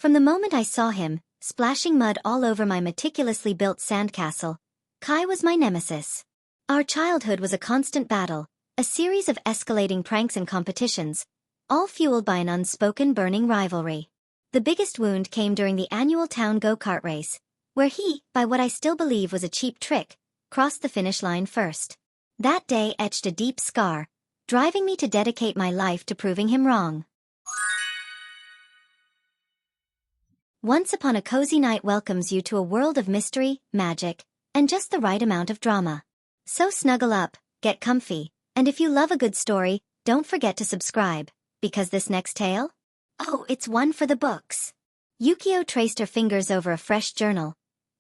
From the moment I saw him, splashing mud all over my meticulously built sandcastle, Kai was my nemesis. Our childhood was a constant battle, a series of escalating pranks and competitions, all fueled by an unspoken burning rivalry. The biggest wound came during the annual town go-kart race, where he, by what I still believe was a cheap trick, crossed the finish line first. That day etched a deep scar, driving me to dedicate my life to proving him wrong. Once Upon a Cozy Night welcomes you to a world of mystery, magic, and just the right amount of drama. So snuggle up, get comfy, and if you love a good story, don't forget to subscribe, because this next tale? Oh, it's one for the books. Yukio traced her fingers over a fresh journal,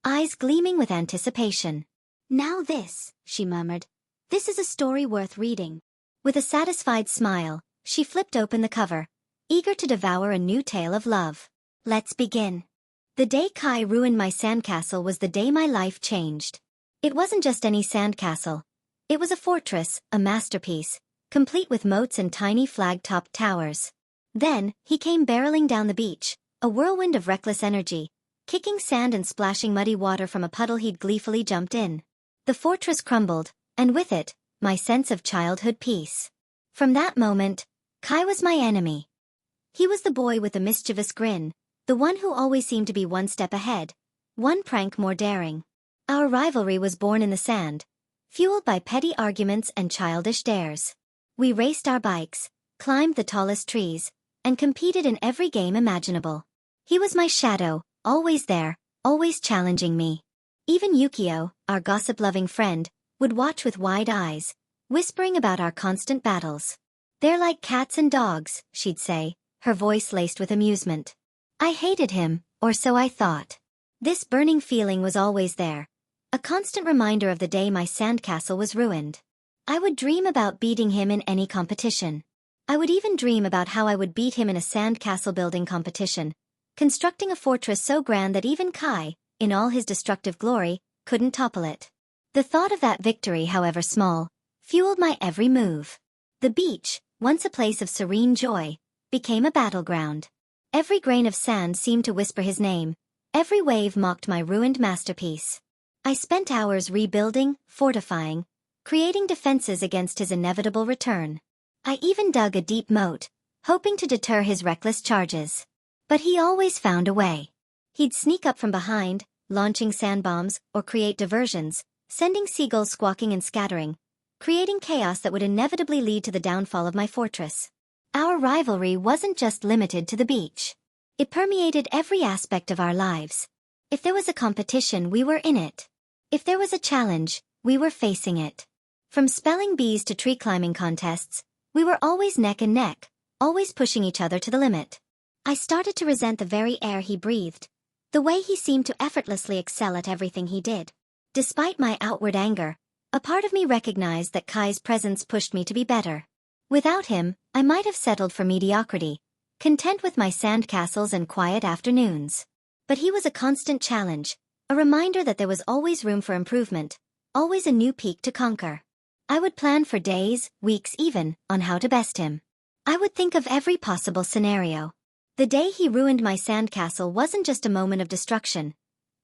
eyes gleaming with anticipation. Now this, she murmured. This is a story worth reading. With a satisfied smile, she flipped open the cover, eager to devour a new tale of love. Let's begin. The day Kai ruined my sandcastle was the day my life changed. It wasn't just any sandcastle. It was a fortress, a masterpiece, complete with moats and tiny flag-topped towers. Then, he came barreling down the beach, a whirlwind of reckless energy, kicking sand and splashing muddy water from a puddle he'd gleefully jumped in. The fortress crumbled, and with it, my sense of childhood peace. From that moment, Kai was my enemy. He was the boy with the mischievous grin, the one who always seemed to be one step ahead, one prank more daring. Our rivalry was born in the sand, fueled by petty arguments and childish dares. We raced our bikes, climbed the tallest trees, and competed in every game imaginable. He was my shadow, always there, always challenging me. Even Yukio, our gossip-loving friend, would watch with wide eyes, whispering about our constant battles. They're like cats and dogs, she'd say, her voice laced with amusement. I hated him, or so I thought. This burning feeling was always there, a constant reminder of the day my sandcastle was ruined. I would dream about beating him in any competition. I would even dream about how I would beat him in a sandcastle building competition, constructing a fortress so grand that even Kai, in all his destructive glory, couldn't topple it. The thought of that victory, however small, fueled my every move. The beach, once a place of serene joy, became a battleground. Every grain of sand seemed to whisper his name, every wave mocked my ruined masterpiece. I spent hours rebuilding, fortifying, creating defenses against his inevitable return. I even dug a deep moat, hoping to deter his reckless charges. But he always found a way. He'd sneak up from behind, launching sand bombs, or create diversions, sending seagulls squawking and scattering, creating chaos that would inevitably lead to the downfall of my fortress. Our rivalry wasn't just limited to the beach. It permeated every aspect of our lives. If there was a competition, we were in it. If there was a challenge, we were facing it. From spelling bees to tree climbing contests, we were always neck and neck, always pushing each other to the limit. I started to resent the very air he breathed, the way he seemed to effortlessly excel at everything he did. Despite my outward anger, a part of me recognized that Kai's presence pushed me to be better. Without him, I might have settled for mediocrity, content with my sandcastles and quiet afternoons. But he was a constant challenge, a reminder that there was always room for improvement, always a new peak to conquer. I would plan for days, weeks even, on how to best him. I would think of every possible scenario. The day he ruined my sandcastle wasn't just a moment of destruction.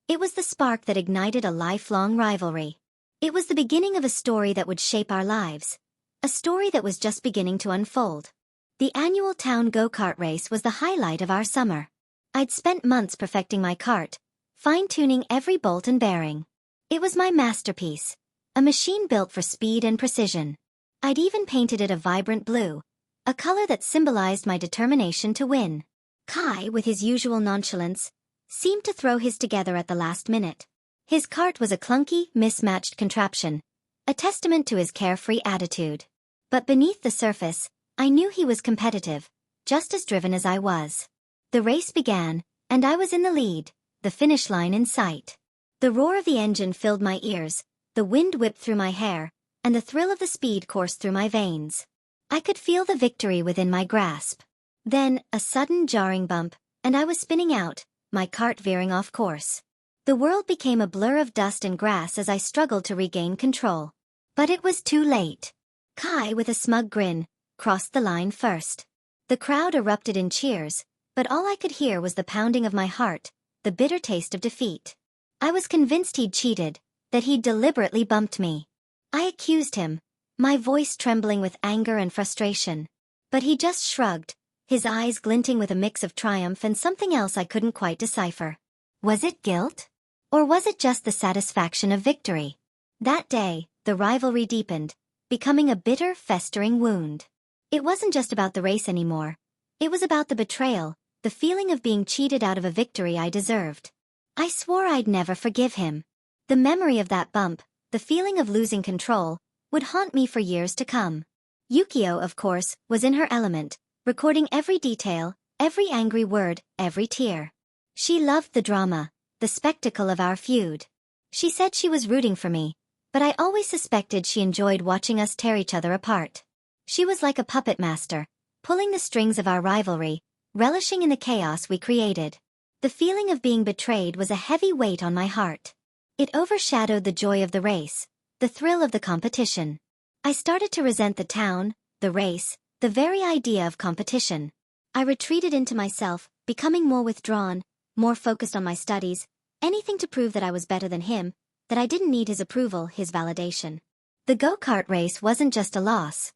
It was the spark that ignited a lifelong rivalry. It was the beginning of a story that would shape our lives. A story that was just beginning to unfold. The annual town go-kart race was the highlight of our summer. I'd spent months perfecting my kart, fine-tuning every bolt and bearing. It was my masterpiece, a machine built for speed and precision. I'd even painted it a vibrant blue, a color that symbolized my determination to win. Kai, with his usual nonchalance, seemed to throw his together at the last minute. His kart was a clunky, mismatched contraption, a testament to his carefree attitude. But beneath the surface, I knew he was competitive, just as driven as I was. The race began, and I was in the lead, the finish line in sight. The roar of the engine filled my ears, the wind whipped through my hair, and the thrill of the speed coursed through my veins. I could feel the victory within my grasp. Then, a sudden jarring bump, and I was spinning out, my kart veering off course. The world became a blur of dust and grass as I struggled to regain control. But it was too late. Kai, with a smug grin, crossed the line first. The crowd erupted in cheers, but all I could hear was the pounding of my heart, the bitter taste of defeat. I was convinced he'd cheated, that he'd deliberately bumped me. I accused him, my voice trembling with anger and frustration. But he just shrugged, his eyes glinting with a mix of triumph and something else I couldn't quite decipher. Was it guilt? Or was it just the satisfaction of victory? That day, the rivalry deepened, becoming a bitter, festering wound. It wasn't just about the race anymore. It was about the betrayal, the feeling of being cheated out of a victory I deserved. I swore I'd never forgive him. The memory of that bump, the feeling of losing control, would haunt me for years to come. Yukio, of course, was in her element, recording every detail, every angry word, every tear. She loved the drama, the spectacle of our feud. She said she was rooting for me, but I always suspected she enjoyed watching us tear each other apart. She was like a puppet master, pulling the strings of our rivalry, relishing in the chaos we created. The feeling of being betrayed was a heavy weight on my heart. It overshadowed the joy of the race, the thrill of the competition. I started to resent the town, the race, the very idea of competition. I retreated into myself, becoming more withdrawn, more focused on my studies, anything to prove that I was better than him, that I didn't need his approval, his validation. The go-kart race wasn't just a loss.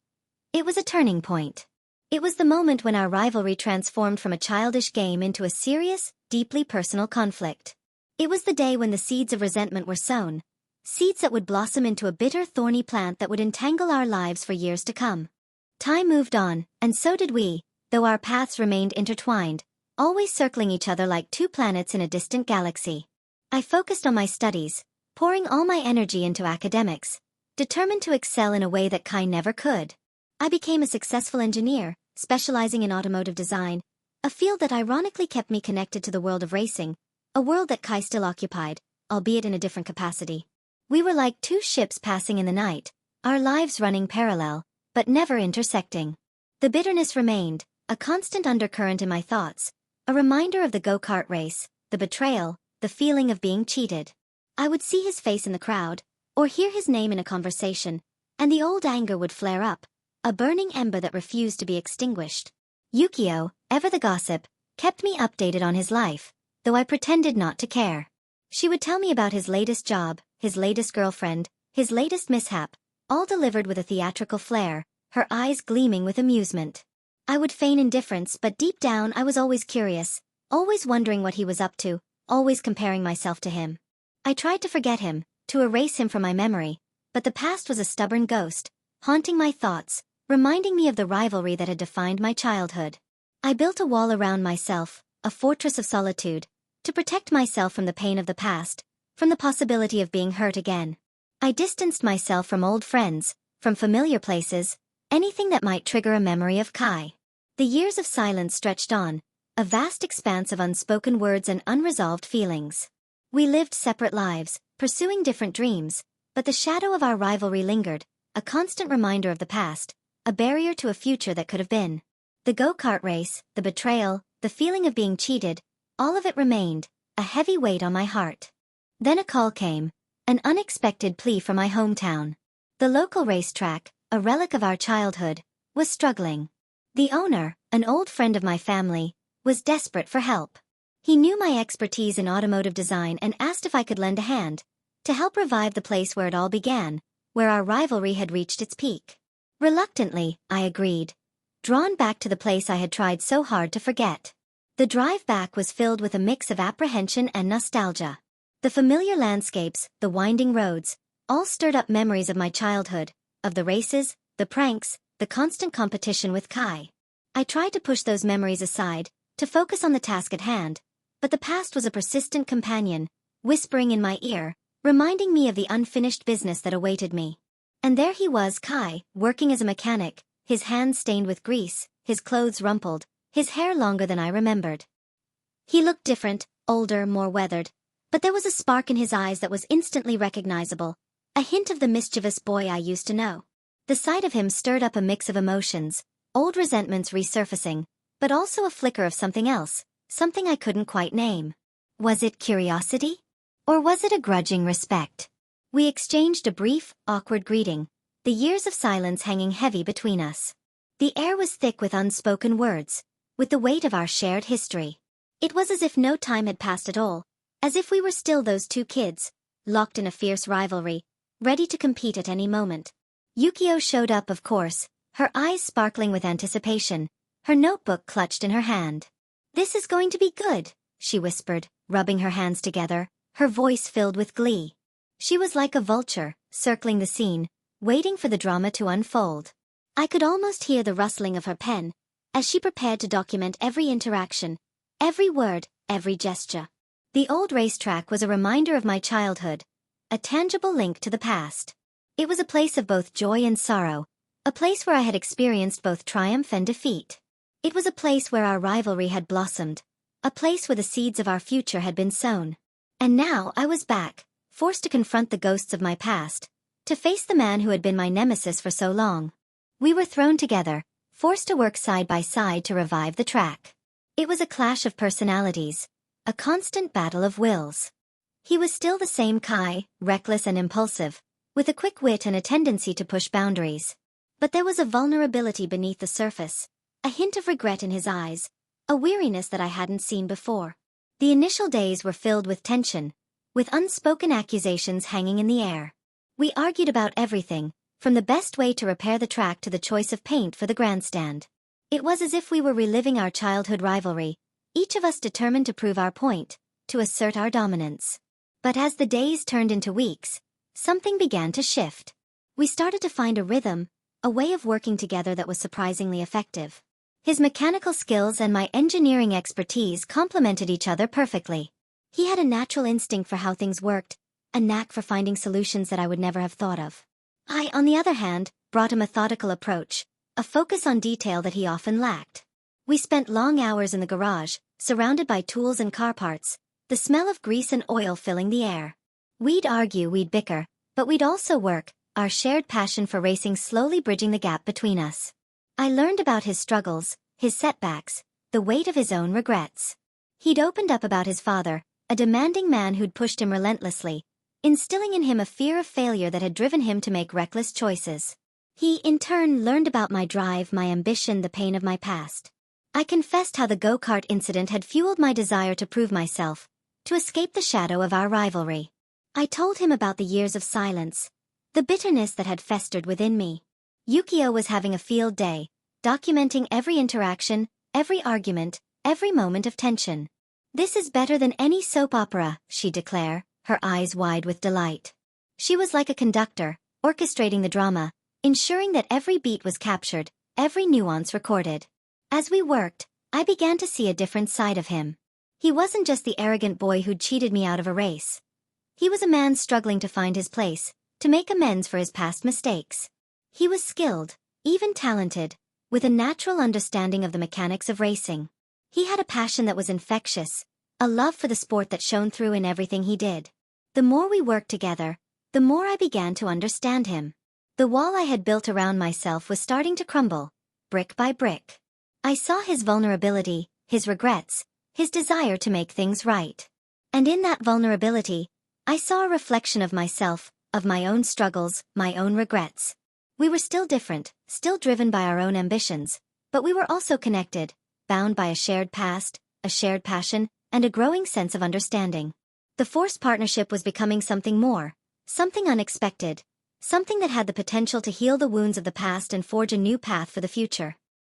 It was a turning point. It was the moment when our rivalry transformed from a childish game into a serious, deeply personal conflict. It was the day when the seeds of resentment were sown, seeds that would blossom into a bitter, thorny plant that would entangle our lives for years to come. Time moved on, and so did we, though our paths remained intertwined, always circling each other like two planets in a distant galaxy. I focused on my studies, pouring all my energy into academics, determined to excel in a way that Kai never could. I became a successful engineer, specializing in automotive design, a field that ironically kept me connected to the world of racing, a world that Kai still occupied, albeit in a different capacity. We were like two ships passing in the night, our lives running parallel, but never intersecting. The bitterness remained, a constant undercurrent in my thoughts, a reminder of the go-kart race, the betrayal, the feeling of being cheated. I would see his face in the crowd, or hear his name in a conversation, and the old anger would flare up, a burning ember that refused to be extinguished. Yukio, ever the gossip, kept me updated on his life, though I pretended not to care. She would tell me about his latest job, his latest girlfriend, his latest mishap, all delivered with a theatrical flair, her eyes gleaming with amusement. I would feign indifference, but deep down I was always curious, always wondering what he was up to, always comparing myself to him. I tried to forget him, to erase him from my memory, but the past was a stubborn ghost, haunting my thoughts, reminding me of the rivalry that had defined my childhood. I built a wall around myself, a fortress of solitude, to protect myself from the pain of the past, from the possibility of being hurt again. I distanced myself from old friends, from familiar places, anything that might trigger a memory of Kai. The years of silence stretched on, a vast expanse of unspoken words and unresolved feelings. We lived separate lives, pursuing different dreams, but the shadow of our rivalry lingered, a constant reminder of the past, a barrier to a future that could have been. The go-kart race, the betrayal, the feeling of being cheated, all of it remained, a heavy weight on my heart. Then a call came, an unexpected plea from my hometown. The local racetrack, a relic of our childhood, was struggling. The owner, an old friend of my family, was desperate for help. He knew my expertise in automotive design and asked if I could lend a hand, to help revive the place where it all began, where our rivalry had reached its peak. Reluctantly, I agreed, drawn back to the place I had tried so hard to forget. The drive back was filled with a mix of apprehension and nostalgia. The familiar landscapes, the winding roads, all stirred up memories of my childhood, of the races, the pranks, the constant competition with Kai. I tried to push those memories aside, to focus on the task at hand, but the past was a persistent companion, whispering in my ear, reminding me of the unfinished business that awaited me. And there he was, Kai, working as a mechanic, his hands stained with grease, his clothes rumpled, his hair longer than I remembered. He looked different, older, more weathered, but there was a spark in his eyes that was instantly recognizable, a hint of the mischievous boy I used to know. The sight of him stirred up a mix of emotions, old resentments resurfacing, but also a flicker of something else, something I couldn't quite name. Was it curiosity? Or was it a grudging respect? We exchanged a brief, awkward greeting, the years of silence hanging heavy between us. The air was thick with unspoken words, with the weight of our shared history. It was as if no time had passed at all, as if we were still those two kids, locked in a fierce rivalry, ready to compete at any moment. Yukio showed up, of course, her eyes sparkling with anticipation, her notebook clutched in her hand. "This is going to be good," she whispered, rubbing her hands together, her voice filled with glee. She was like a vulture, circling the scene, waiting for the drama to unfold. I could almost hear the rustling of her pen, as she prepared to document every interaction, every word, every gesture. The old racetrack was a reminder of my childhood, a tangible link to the past. It was a place of both joy and sorrow, a place where I had experienced both triumph and defeat. It was a place where our rivalry had blossomed, a place where the seeds of our future had been sown. And now I was back, forced to confront the ghosts of my past, to face the man who had been my nemesis for so long. We were thrown together, forced to work side by side to revive the track. It was a clash of personalities, a constant battle of wills. He was still the same Kai, reckless and impulsive, with a quick wit and a tendency to push boundaries. But there was a vulnerability beneath the surface, a hint of regret in his eyes, a weariness that I hadn't seen before. The initial days were filled with tension, with unspoken accusations hanging in the air. We argued about everything, from the best way to repair the track to the choice of paint for the grandstand. It was as if we were reliving our childhood rivalry, each of us determined to prove our point, to assert our dominance. But as the days turned into weeks, something began to shift. We started to find a rhythm, a way of working together that was surprisingly effective. His mechanical skills and my engineering expertise complemented each other perfectly. He had a natural instinct for how things worked, a knack for finding solutions that I would never have thought of. I, on the other hand, brought a methodical approach, a focus on detail that he often lacked. We spent long hours in the garage, surrounded by tools and car parts, the smell of grease and oil filling the air. We'd argue, we'd bicker, but we'd also work, our shared passion for racing slowly bridging the gap between us. I learned about his struggles, his setbacks, the weight of his own regrets. He'd opened up about his father, a demanding man who'd pushed him relentlessly, instilling in him a fear of failure that had driven him to make reckless choices. He, in turn, learned about my drive, my ambition, the pain of my past. I confessed how the go-kart incident had fueled my desire to prove myself, to escape the shadow of our rivalry. I told him about the years of silence, the bitterness that had festered within me. Yukio was having a field day, documenting every interaction, every argument, every moment of tension. "This is better than any soap opera," she declared, her eyes wide with delight. She was like a conductor, orchestrating the drama, ensuring that every beat was captured, every nuance recorded. As we worked, I began to see a different side of him. He wasn't just the arrogant boy who'd cheated me out of a race. He was a man struggling to find his place, to make amends for his past mistakes. He was skilled, even talented, with a natural understanding of the mechanics of racing. He had a passion that was infectious, a love for the sport that shone through in everything he did. The more we worked together, the more I began to understand him. The wall I had built around myself was starting to crumble, brick by brick. I saw his vulnerability, his regrets, his desire to make things right. And in that vulnerability, I saw a reflection of myself, of my own struggles, my own regrets. We were still different, still driven by our own ambitions, but we were also connected, bound by a shared past, a shared passion, and a growing sense of understanding. The forced partnership was becoming something more, something unexpected, something that had the potential to heal the wounds of the past and forge a new path for the future.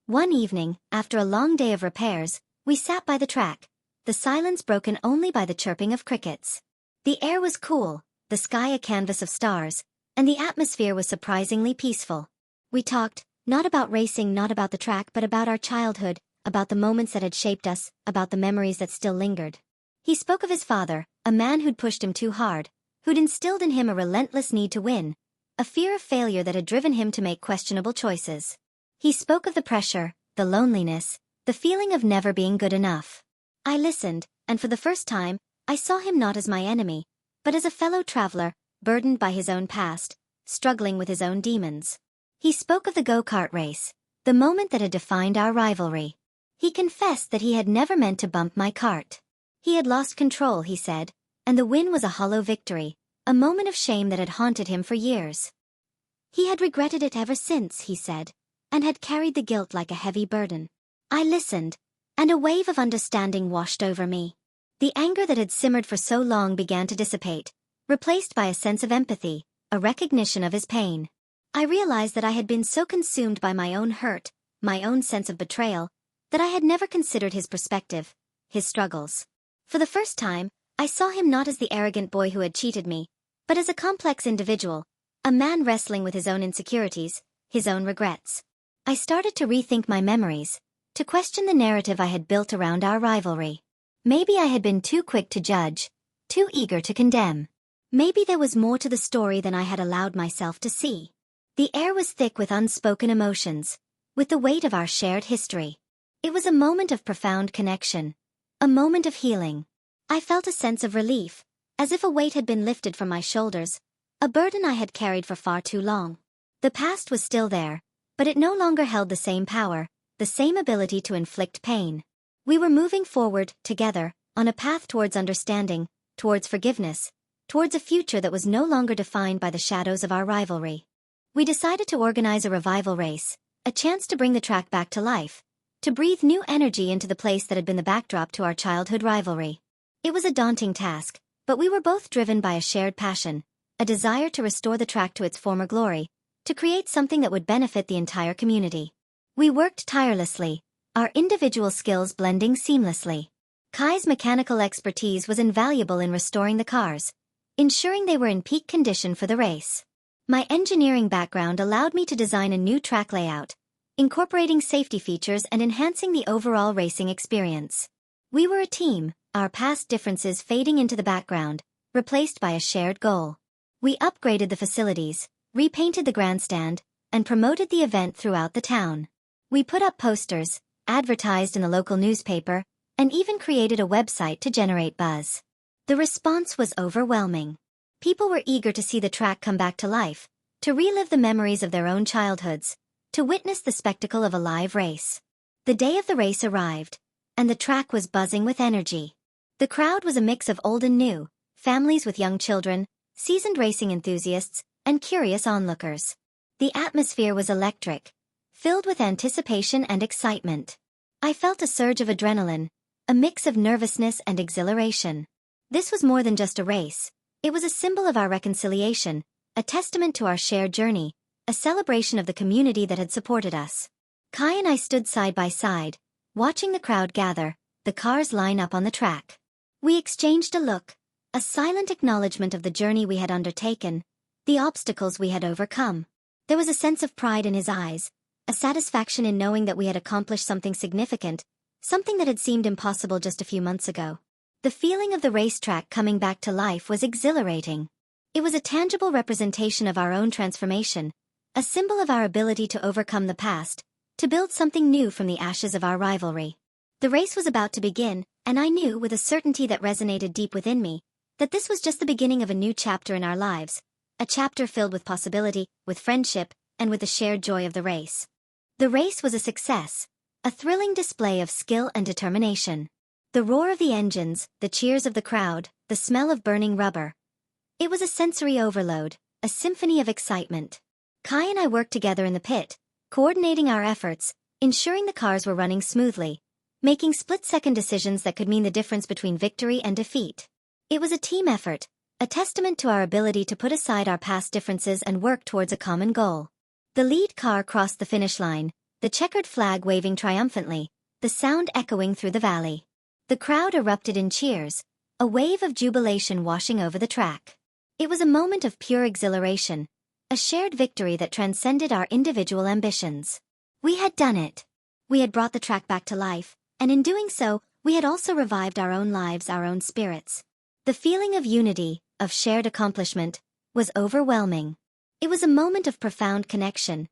One evening, after a long day of repairs, we sat by the track, the silence broken only by the chirping of crickets. The air was cool, the sky a canvas of stars, and the atmosphere was surprisingly peaceful. We talked, not about racing, not about the track, but about our childhood, about the moments that had shaped us, about the memories that still lingered. He spoke of his father, a man who'd pushed him too hard, who'd instilled in him a relentless need to win, a fear of failure that had driven him to make questionable choices. He spoke of the pressure, the loneliness, the feeling of never being good enough. I listened, and for the first time, I saw him not as my enemy, but as a fellow traveler, burdened by his own past, struggling with his own demons. He spoke of the go-kart race, the moment that had defined our rivalry. He confessed that he had never meant to bump my cart. He had lost control, he said, and the win was a hollow victory, a moment of shame that had haunted him for years. He had regretted it ever since, he said, and had carried the guilt like a heavy burden. I listened, and a wave of understanding washed over me. The anger that had simmered for so long began to dissipate, replaced by a sense of empathy, a recognition of his pain. I realized that I had been so consumed by my own hurt, my own sense of betrayal, that I had never considered his perspective, his struggles. For the first time, I saw him not as the arrogant boy who had cheated me, but as a complex individual, a man wrestling with his own insecurities, his own regrets. I started to rethink my memories, to question the narrative I had built around our rivalry. Maybe I had been too quick to judge, too eager to condemn. Maybe there was more to the story than I had allowed myself to see. The air was thick with unspoken emotions, with the weight of our shared history. It was a moment of profound connection, a moment of healing. I felt a sense of relief, as if a weight had been lifted from my shoulders, a burden I had carried for far too long. The past was still there, but it no longer held the same power, the same ability to inflict pain. We were moving forward, together, on a path towards understanding, towards forgiveness, towards a future that was no longer defined by the shadows of our rivalry. We decided to organize a revival race, a chance to bring the track back to life, to breathe new energy into the place that had been the backdrop to our childhood rivalry. It was a daunting task, but we were both driven by a shared passion, a desire to restore the track to its former glory, to create something that would benefit the entire community. We worked tirelessly, our individual skills blending seamlessly. Kai's mechanical expertise was invaluable in restoring the cars, ensuring they were in peak condition for the race. My engineering background allowed me to design a new track layout, incorporating safety features and enhancing the overall racing experience. We were a team, our past differences fading into the background, replaced by a shared goal. We upgraded the facilities, repainted the grandstand, and promoted the event throughout the town. We put up posters, advertised in the local newspaper, and even created a website to generate buzz. The response was overwhelming. People were eager to see the track come back to life, to relive the memories of their own childhoods, to witness the spectacle of a live race. The day of the race arrived, and the track was buzzing with energy. The crowd was a mix of old and new, families with young children, seasoned racing enthusiasts, and curious onlookers. The atmosphere was electric, filled with anticipation and excitement. I felt a surge of adrenaline, a mix of nervousness and exhilaration. This was more than just a race. It was a symbol of our reconciliation, a testament to our shared journey, a celebration of the community that had supported us. Kai and I stood side by side, watching the crowd gather, the cars line up on the track. We exchanged a look, a silent acknowledgement of the journey we had undertaken, the obstacles we had overcome. There was a sense of pride in his eyes, a satisfaction in knowing that we had accomplished something significant, something that had seemed impossible just a few months ago. The feeling of the racetrack coming back to life was exhilarating. It was a tangible representation of our own transformation, a symbol of our ability to overcome the past, to build something new from the ashes of our rivalry. The race was about to begin, and I knew with a certainty that resonated deep within me, that this was just the beginning of a new chapter in our lives, a chapter filled with possibility, with friendship, and with the shared joy of the race. The race was a success, a thrilling display of skill and determination. The roar of the engines, the cheers of the crowd, the smell of burning rubber. It was a sensory overload, a symphony of excitement. Kai and I worked together in the pit, coordinating our efforts, ensuring the cars were running smoothly, making split-second decisions that could mean the difference between victory and defeat. It was a team effort, a testament to our ability to put aside our past differences and work towards a common goal. The lead car crossed the finish line, the checkered flag waving triumphantly, the sound echoing through the valley. The crowd erupted in cheers, a wave of jubilation washing over the track. It was a moment of pure exhilaration, a shared victory that transcended our individual ambitions. We had done it. We had brought the track back to life, and in doing so, we had also revived our own lives, our own spirits. The feeling of unity, of shared accomplishment, was overwhelming. It was a moment of profound connection,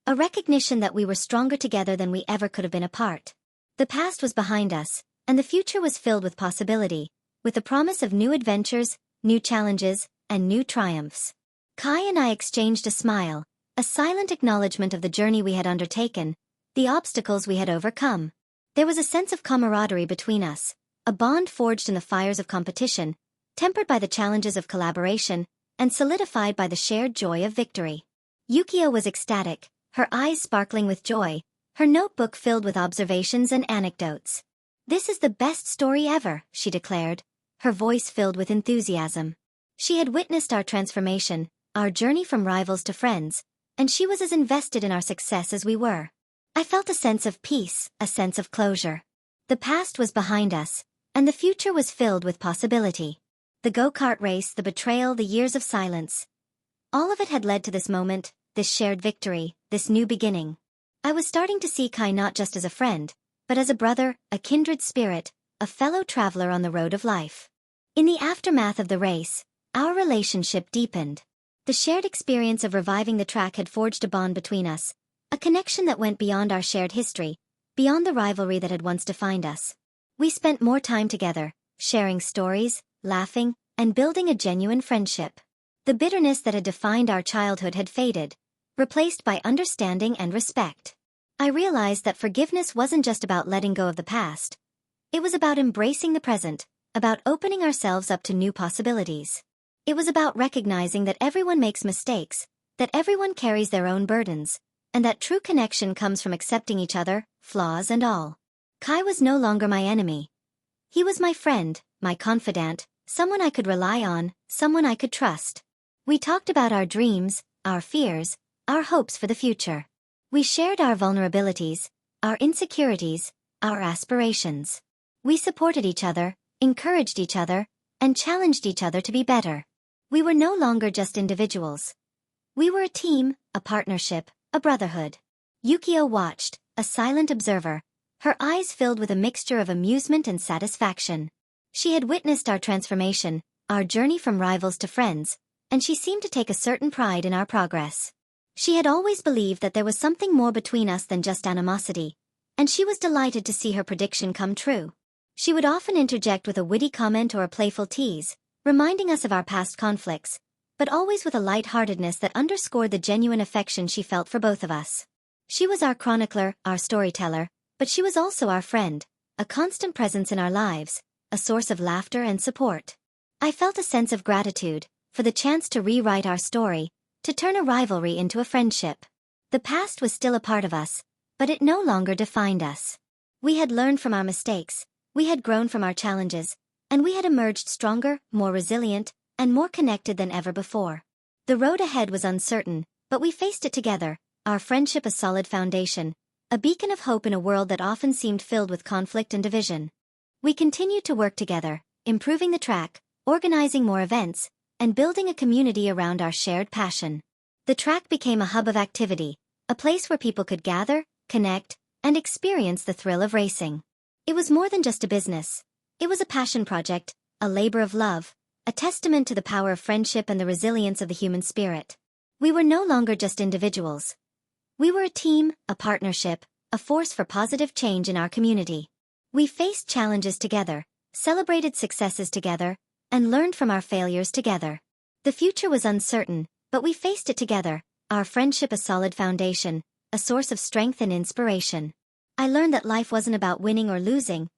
a recognition that we were stronger together than we ever could have been apart. The past was behind us, and the future was filled with possibility, with the promise of new adventures, new challenges, and new triumphs. Kai and I exchanged a smile, a silent acknowledgement of the journey we had undertaken, the obstacles we had overcome. There was a sense of camaraderie between us, a bond forged in the fires of competition, tempered by the challenges of collaboration, and solidified by the shared joy of victory. Yukio was ecstatic, her eyes sparkling with joy, her notebook filled with observations and anecdotes. "This is the best story ever," she declared, her voice filled with enthusiasm. She had witnessed our transformation, our journey from rivals to friends, and she was as invested in our success as we were. I felt a sense of peace, a sense of closure. The past was behind us, and the future was filled with possibility. The go-kart race, the betrayal, the years of silence. All of it had led to this moment, this shared victory, this new beginning. I was starting to see Kai not just as a friend, but as a brother, a kindred spirit, a fellow traveler on the road of life. In the aftermath of the race, our relationship deepened. The shared experience of reviving the track had forged a bond between us, a connection that went beyond our shared history, beyond the rivalry that had once defined us. We spent more time together, sharing stories, laughing, and building a genuine friendship. The bitterness that had defined our childhood had faded, replaced by understanding and respect. I realized that forgiveness wasn't just about letting go of the past. It was about embracing the present, about opening ourselves up to new possibilities. It was about recognizing that everyone makes mistakes, that everyone carries their own burdens, and that true connection comes from accepting each other, flaws and all. Kai was no longer my enemy. He was my friend, my confidant, someone I could rely on, someone I could trust. We talked about our dreams, our fears, our hopes for the future. We shared our vulnerabilities, our insecurities, our aspirations. We supported each other, encouraged each other, and challenged each other to be better. We were no longer just individuals. We were a team, a partnership, a brotherhood. Yukio watched, a silent observer, her eyes filled with a mixture of amusement and satisfaction. She had witnessed our transformation, our journey from rivals to friends, and she seemed to take a certain pride in our progress. She had always believed that there was something more between us than just animosity, and she was delighted to see her prediction come true. She would often interject with a witty comment or a playful tease, reminding us of our past conflicts, but always with a light-heartedness that underscored the genuine affection she felt for both of us. She was our chronicler, our storyteller, but she was also our friend, a constant presence in our lives, a source of laughter and support. I felt a sense of gratitude for the chance to rewrite our story, to turn a rivalry into a friendship. The past was still a part of us, but it no longer defined us. We had learned from our mistakes, we had grown from our challenges, and we had emerged stronger, more resilient, and more connected than ever before. The road ahead was uncertain, but we faced it together, our friendship a solid foundation, a beacon of hope in a world that often seemed filled with conflict and division. We continued to work together, improving the track, organizing more events, and building a community around our shared passion. The track became a hub of activity, a place where people could gather, connect, and experience the thrill of racing. It was more than just a business. It was a passion project, a labor of love, a testament to the power of friendship and the resilience of the human spirit. We were no longer just individuals. We were a team, a partnership, a force for positive change in our community. We faced challenges together, celebrated successes together, and learned from our failures together. The future was uncertain, but we faced it together, our friendship a solid foundation, a source of strength and inspiration. I learned that life wasn't about winning or losing.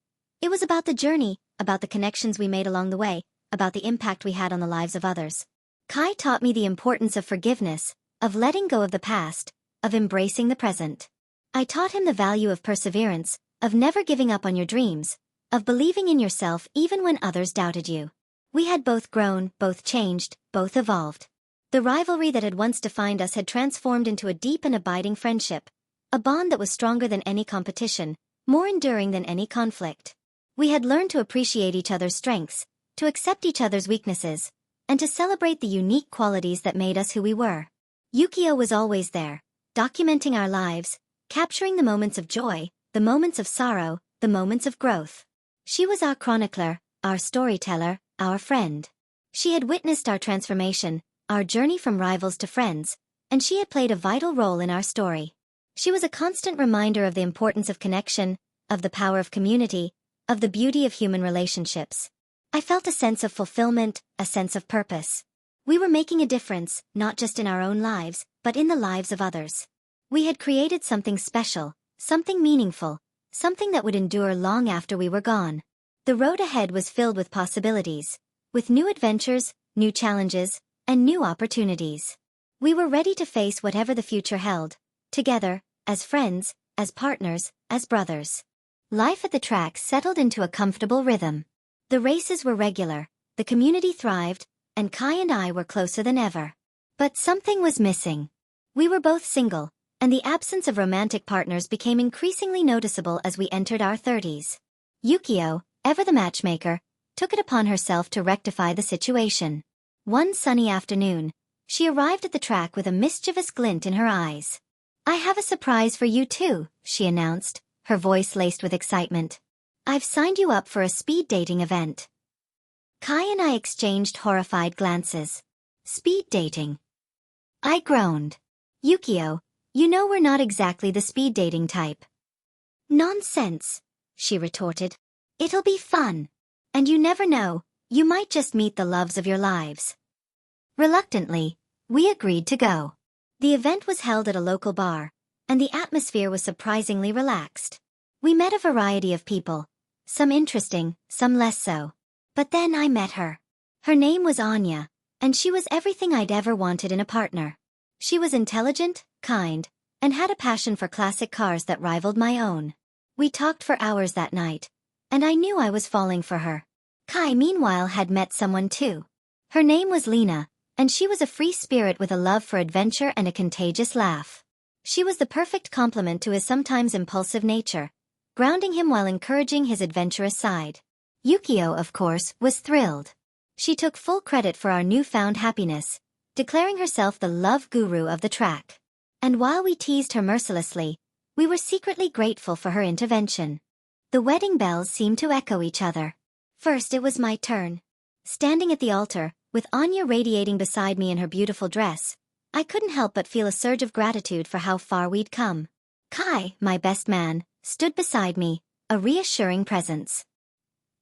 It was about the journey, about the connections we made along the way, about the impact we had on the lives of others. Kai taught me the importance of forgiveness, of letting go of the past, of embracing the present. I taught him the value of perseverance, of never giving up on your dreams, of believing in yourself even when others doubted you. We had both grown, both changed, both evolved. The rivalry that had once defined us had transformed into a deep and abiding friendship, a bond that was stronger than any competition, more enduring than any conflict. We had learned to appreciate each other's strengths, to accept each other's weaknesses, and to celebrate the unique qualities that made us who we were. Yukio was always there, documenting our lives, capturing the moments of joy, the moments of sorrow, the moments of growth. She was our chronicler, our storyteller, our friend. She had witnessed our transformation, our journey from rivals to friends, and she had played a vital role in our story. She was a constant reminder of the importance of connection, of the power of community, of the beauty of human relationships. I felt a sense of fulfillment, a sense of purpose. We were making a difference, not just in our own lives, but in the lives of others. We had created something special, something meaningful, something that would endure long after we were gone. The road ahead was filled with possibilities, with new adventures, new challenges, and new opportunities. We were ready to face whatever the future held, together, as friends, as partners, as brothers. Life at the track settled into a comfortable rhythm. The races were regular, the community thrived, and Kai and I were closer than ever. But something was missing. We were both single, and the absence of romantic partners became increasingly noticeable as we entered our 30s. Yukio, ever the matchmaker, took it upon herself to rectify the situation. One sunny afternoon, she arrived at the track with a mischievous glint in her eyes. "I have a surprise for you too," she announced, her voice laced with excitement. "I've signed you up for a speed dating event." Kai and I exchanged horrified glances. Speed dating? I groaned. "Yukio, you know we're not exactly the speed dating type." "Nonsense," she retorted. "It'll be fun. And you never know, you might just meet the loves of your lives." Reluctantly, we agreed to go. The event was held at a local bar, and the atmosphere was surprisingly relaxed. We met a variety of people, some interesting, some less so. But then I met her. Her name was Anya, and she was everything I'd ever wanted in a partner. She was intelligent, kind, and had a passion for classic cars that rivaled my own. We talked for hours that night, and I knew I was falling for her. Kai meanwhile had met someone too. Her name was Lena, and she was a free spirit with a love for adventure and a contagious laugh. She was the perfect complement to his sometimes impulsive nature, grounding him while encouraging his adventurous side. Yukio, of course, was thrilled. She took full credit for our newfound happiness, declaring herself the love guru of the track. And while we teased her mercilessly, we were secretly grateful for her intervention. The wedding bells seemed to echo each other. First it was my turn. Standing at the altar, with Anya radiating beside me in her beautiful dress, I couldn't help but feel a surge of gratitude for how far we'd come. Kai, my best man, stood beside me, a reassuring presence.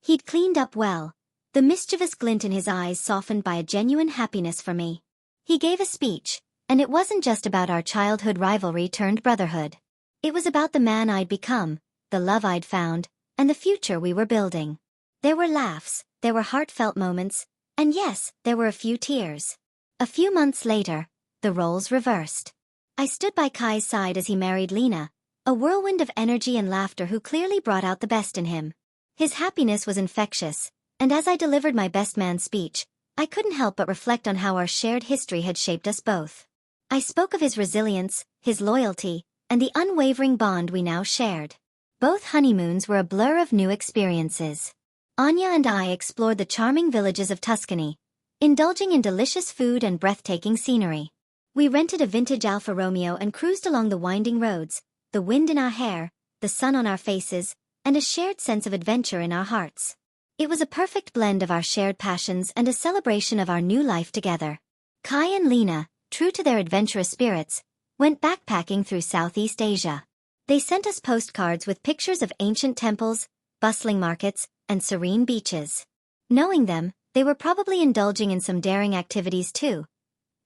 He'd cleaned up well, the mischievous glint in his eyes softened by a genuine happiness for me. He gave a speech, and it wasn't just about our childhood rivalry turned brotherhood. It was about the man I'd become, the love I'd found, and the future we were building. There were laughs, there were heartfelt moments, and yes, there were a few tears. A few months later, the roles reversed. I stood by Kai's side as he married Lena, a whirlwind of energy and laughter who clearly brought out the best in him. His happiness was infectious, and as I delivered my best man speech, I couldn't help but reflect on how our shared history had shaped us both. I spoke of his resilience, his loyalty, and the unwavering bond we now shared. Both honeymoons were a blur of new experiences. Anya and I explored the charming villages of Tuscany, indulging in delicious food and breathtaking scenery. We rented a vintage Alfa Romeo and cruised along the winding roads, the wind in our hair, the sun on our faces, and a shared sense of adventure in our hearts. It was a perfect blend of our shared passions and a celebration of our new life together. Kai and Lena, true to their adventurous spirits, went backpacking through Southeast Asia. They sent us postcards with pictures of ancient temples, bustling markets, and serene beaches. Knowing them, they were probably indulging in some daring activities too.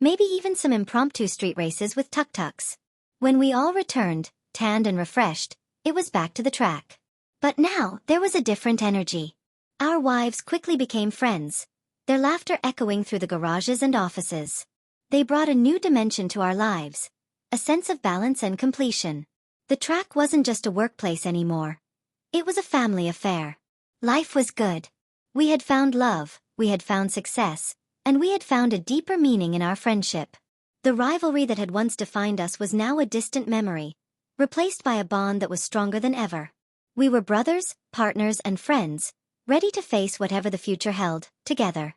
Maybe even some impromptu street races with tuk-tuks. When we all returned, tanned and refreshed, it was back to the track. But now, there was a different energy. Our wives quickly became friends, their laughter echoing through the garages and offices. They brought a new dimension to our lives, a sense of balance and completion. The track wasn't just a workplace anymore. It was a family affair. Life was good. We had found love, we had found success, and we had found a deeper meaning in our friendship. The rivalry that had once defined us was now a distant memory, replaced by a bond that was stronger than ever. We were brothers, partners, and friends, ready to face whatever the future held, together.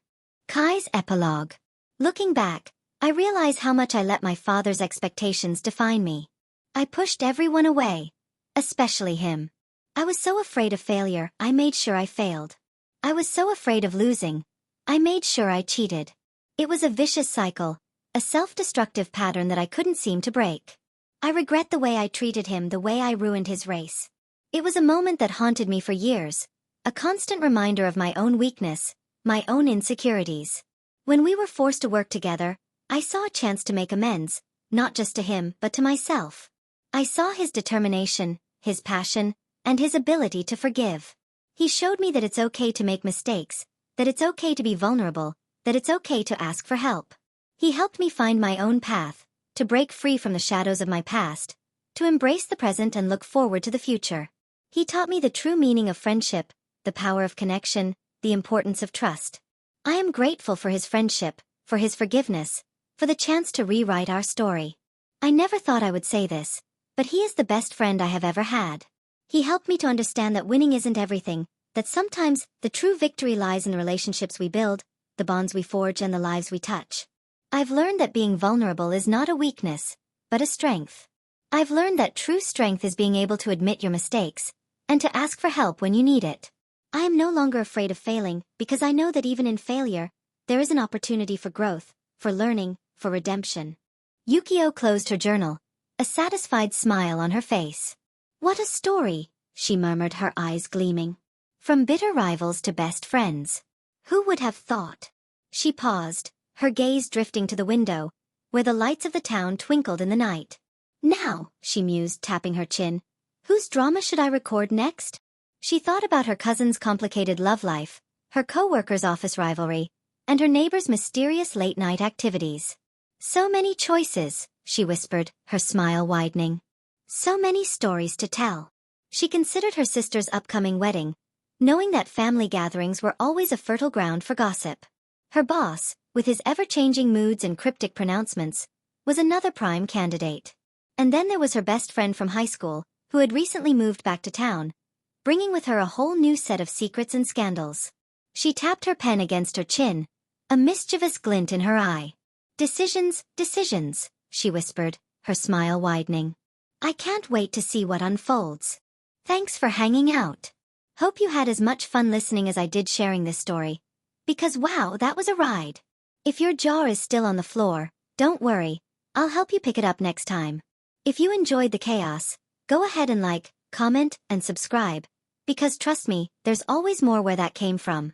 Kai's epilogue. Looking back, I realize how much I let my father's expectations define me. I pushed everyone away, especially him. I was so afraid of failure, I made sure I failed. I was so afraid of losing, I made sure I cheated. It was a vicious cycle, a self-destructive pattern that I couldn't seem to break. I regret the way I treated him, the way I ruined his race. It was a moment that haunted me for years, a constant reminder of my own weakness, my own insecurities. When we were forced to work together, I saw a chance to make amends, not just to him but to myself. I saw his determination, his passion, and his ability to forgive. He showed me that it's okay to make mistakes, that it's okay to be vulnerable, that it's okay to ask for help. He helped me find my own path, to break free from the shadows of my past, to embrace the present and look forward to the future. He taught me the true meaning of friendship, the power of connection, the importance of trust. I am grateful for his friendship, for his forgiveness, for the chance to rewrite our story. I never thought I would say this, but he is the best friend I have ever had. He helped me to understand that winning isn't everything, that sometimes the true victory lies in the relationships we build, the bonds we forge and the lives we touch. I've learned that being vulnerable is not a weakness, but a strength. I've learned that true strength is being able to admit your mistakes, and to ask for help when you need it. I am no longer afraid of failing, because I know that even in failure, there is an opportunity for growth, for learning, for redemption. Yukio closed her journal, a satisfied smile on her face. What a story, she murmured, her eyes gleaming. From bitter rivals to best friends. Who would have thought? She paused, her gaze drifting to the window, where the lights of the town twinkled in the night. Now, she mused, tapping her chin, whose drama should I record next? She thought about her cousin's complicated love life, her co-worker's office rivalry, and her neighbor's mysterious late-night activities. So many choices, she whispered, her smile widening. So many stories to tell. She considered her sister's upcoming wedding, knowing that family gatherings were always a fertile ground for gossip. Her boss, with his ever-changing moods and cryptic pronouncements, was another prime candidate. And then there was her best friend from high school, who had recently moved back to town, bringing with her a whole new set of secrets and scandals. She tapped her pen against her chin, a mischievous glint in her eye. Decisions, decisions, she whispered, her smile widening. I can't wait to see what unfolds. Thanks for hanging out. Hope you had as much fun listening as I did sharing this story. Because wow, that was a ride. If your jaw is still on the floor, don't worry, I'll help you pick it up next time. If you enjoyed the chaos, go ahead and like, comment, and subscribe, because trust me, there's always more where that came from.